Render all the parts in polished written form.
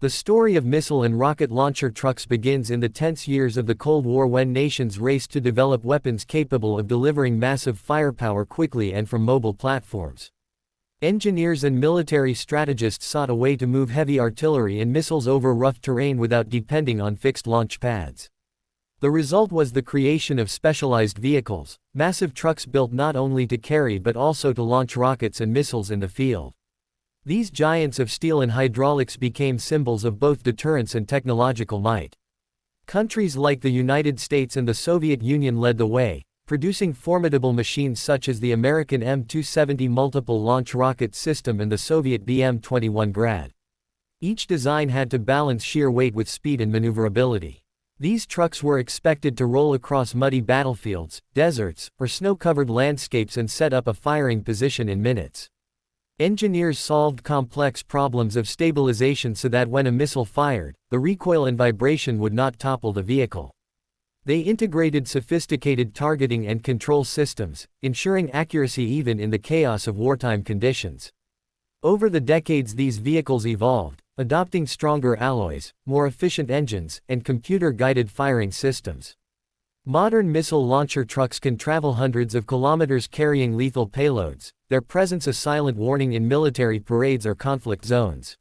The story of missile and rocket launcher trucks begins in the tense years of the Cold War when nations raced to develop weapons capable of delivering massive firepower quickly and from mobile platforms. Engineers and military strategists sought a way to move heavy artillery and missiles over rough terrain without depending on fixed launch pads. The result was the creation of specialized vehicles, massive trucks built not only to carry but also to launch rockets and missiles in the field. These giants of steel and hydraulics became symbols of both deterrence and technological might. Countries like the United States and the Soviet Union led the way, producing formidable machines such as the American M270 multiple launch rocket system and the Soviet BM-21 Grad. Each design had to balance sheer weight with speed and maneuverability. These trucks were expected to roll across muddy battlefields, deserts, or snow-covered landscapes and set up a firing position in minutes. Engineers solved complex problems of stabilization so that when a missile fired, the recoil and vibration would not topple the vehicle. They integrated sophisticated targeting and control systems, ensuring accuracy even in the chaos of wartime conditions. Over the decades these vehicles evolved, adopting stronger alloys, more efficient engines, and computer-guided firing systems. Modern missile launcher trucks can travel hundreds of kilometers carrying lethal payloads, their presence a silent warning in military parades or conflict zones.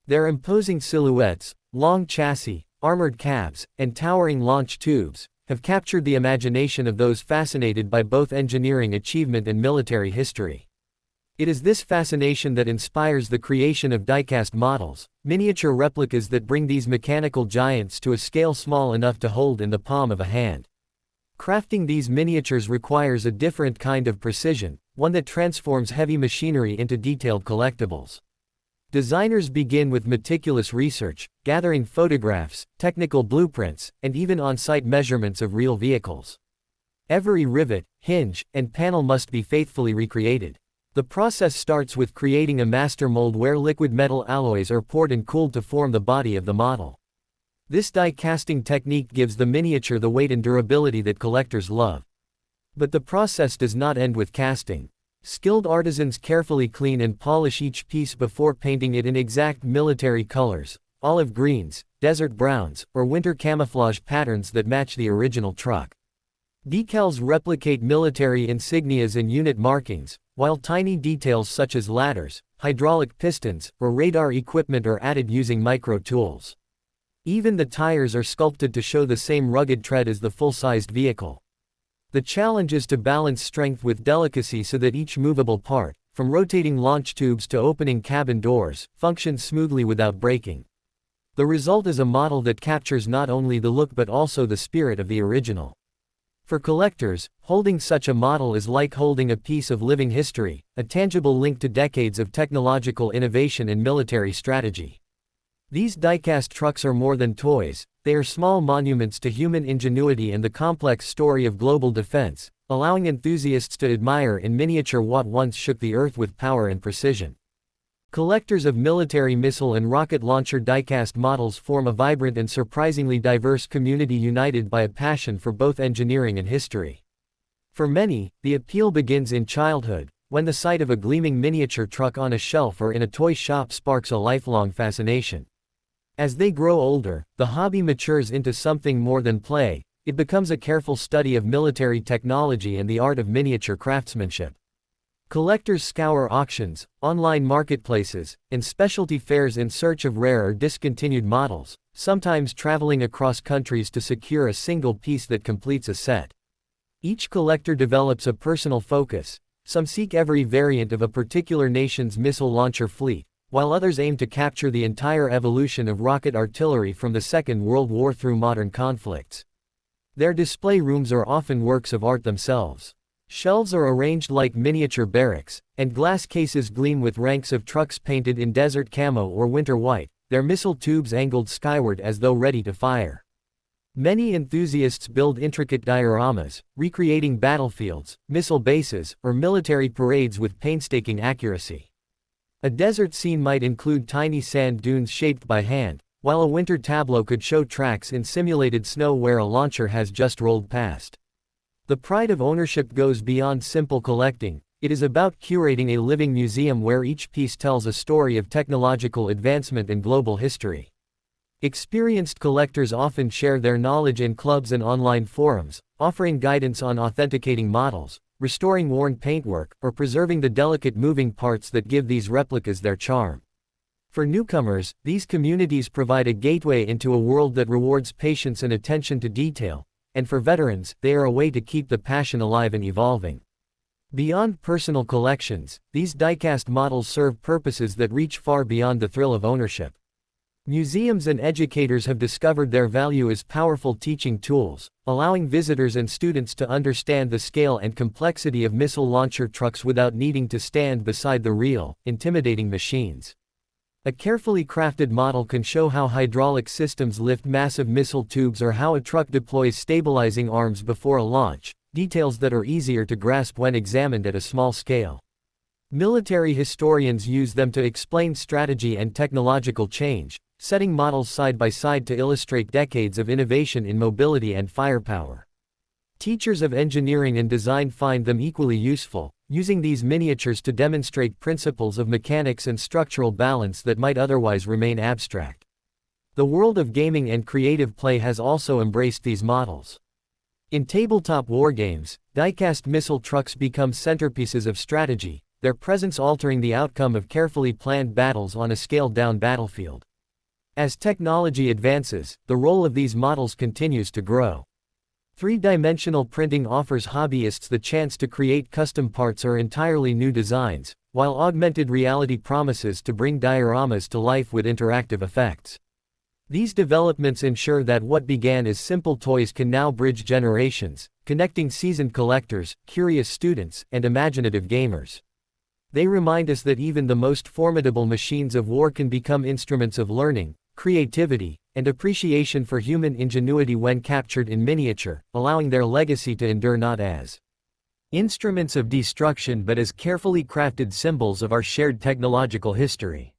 Their imposing silhouettes, long chassis, armored cabs, and towering launch tubes have captured the imagination of those fascinated by both engineering achievement and military history. It is this fascination that inspires the creation of diecast models, miniature replicas that bring these mechanical giants to a scale small enough to hold in the palm of a hand. Crafting these miniatures requires a different kind of precision, one that transforms heavy machinery into detailed collectibles. Designers begin with meticulous research, gathering photographs, technical blueprints, and even on-site measurements of real vehicles. Every rivet, hinge, and panel must be faithfully recreated. The process starts with creating a master mold where liquid metal alloys are poured and cooled to form the body of the model. This die casting technique gives the miniature the weight and durability that collectors love. But the process does not end with casting. Skilled artisans carefully clean and polish each piece before painting it in exact military colors, olive greens, desert browns, or winter camouflage patterns that match the original truck. Decals replicate military insignias and unit markings, while tiny details such as ladders, hydraulic pistons, or radar equipment are added using micro tools. Even the tires are sculpted to show the same rugged tread as the full-sized vehicle. The challenge is to balance strength with delicacy so that each movable part, from rotating launch tubes to opening cabin doors, functions smoothly without breaking. The result is a model that captures not only the look but also the spirit of the original. For collectors, holding such a model is like holding a piece of living history, a tangible link to decades of technological innovation and military strategy. These diecast trucks are more than toys, they are small monuments to human ingenuity and the complex story of global defense, allowing enthusiasts to admire in miniature what once shook the earth with power and precision. Collectors of military missile and rocket launcher diecast models form a vibrant and surprisingly diverse community united by a passion for both engineering and history. For many, the appeal begins in childhood, when the sight of a gleaming miniature truck on a shelf or in a toy shop sparks a lifelong fascination. As they grow older, the hobby matures into something more than play. It becomes a careful study of military technology and the art of miniature craftsmanship. Collectors scour auctions, online marketplaces, and specialty fairs in search of rare or discontinued models, sometimes traveling across countries to secure a single piece that completes a set. Each collector develops a personal focus. Some seek every variant of a particular nation's missile launcher fleet, while others aim to capture the entire evolution of rocket artillery from the Second World War through modern conflicts. Their display rooms are often works of art themselves. Shelves are arranged like miniature barracks, and glass cases gleam with ranks of trucks painted in desert camo or winter white, their missile tubes angled skyward as though ready to fire. Many enthusiasts build intricate dioramas, recreating battlefields, missile bases, or military parades with painstaking accuracy. A desert scene might include tiny sand dunes shaped by hand, while a winter tableau could show tracks in simulated snow where a launcher has just rolled past. The pride of ownership goes beyond simple collecting. It is about curating a living museum where each piece tells a story of technological advancement and global history. Experienced collectors often share their knowledge in clubs and online forums, offering guidance on authenticating models, restoring worn paintwork, or preserving the delicate moving parts that give these replicas their charm. For newcomers, these communities provide a gateway into a world that rewards patience and attention to detail, and for veterans, they are a way to keep the passion alive and evolving. Beyond personal collections, these diecast models serve purposes that reach far beyond the thrill of ownership. Museums and educators have discovered their value as powerful teaching tools, allowing visitors and students to understand the scale and complexity of missile launcher trucks without needing to stand beside the real, intimidating machines. A carefully crafted model can show how hydraulic systems lift massive missile tubes or how a truck deploys stabilizing arms before a launch, details that are easier to grasp when examined at a small scale. Military historians use them to explain strategy and technological change, setting models side by side to illustrate decades of innovation in mobility and firepower. Teachers of engineering and design find them equally useful, using these miniatures to demonstrate principles of mechanics and structural balance that might otherwise remain abstract. The world of gaming and creative play has also embraced these models. In tabletop wargames, diecast missile trucks become centerpieces of strategy, their presence altering the outcome of carefully planned battles on a scaled-down battlefield. As technology advances, the role of these models continues to grow. Three-dimensional printing offers hobbyists the chance to create custom parts or entirely new designs, while augmented reality promises to bring dioramas to life with interactive effects. These developments ensure that what began as simple toys can now bridge generations, connecting seasoned collectors, curious students, and imaginative gamers. They remind us that even the most formidable machines of war can become instruments of learning, creativity, and appreciation for human ingenuity when captured in miniature, allowing their legacy to endure not as instruments of destruction but as carefully crafted symbols of our shared technological history.